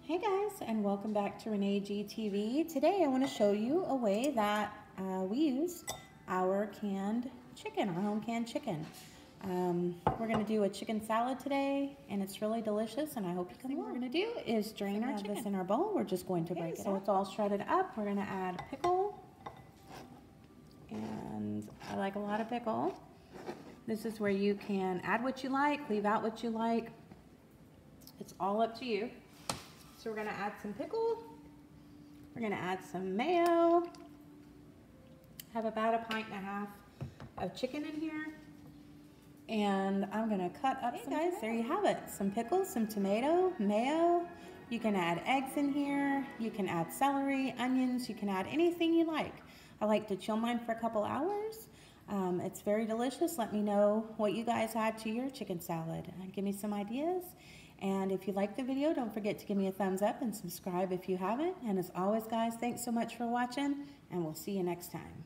Hey guys, and welcome back to Renee G TV. Today I want to show you a way that we use our canned chicken, our home canned chicken. We're going to do a chicken salad today, and it's really delicious, and I hope you come along. What we're going to do is drain our chicken. This in our bowl. We're just going to break it. So it's all shredded up. We're going to add pickle, and I like a lot of pickle. This is where you can add what you like, leave out what you like. It's all up to you. So we're going to add some pickle. We're going to add some mayo. Have about 1.5 pints of chicken in here. And I'm going to cut up some guys, there you have it. Some pickle, some tomato, mayo. You can add eggs in here. You can add celery, onions. You can add anything you like. I like to chill mine for a couple hours. It's very delicious. Let me know what you guys add to your chicken salad. Give me some ideas. And if you like the video, don't forget to give me a thumbs up and subscribe if you haven't. And as always, guys, thanks so much for watching, and we'll see you next time.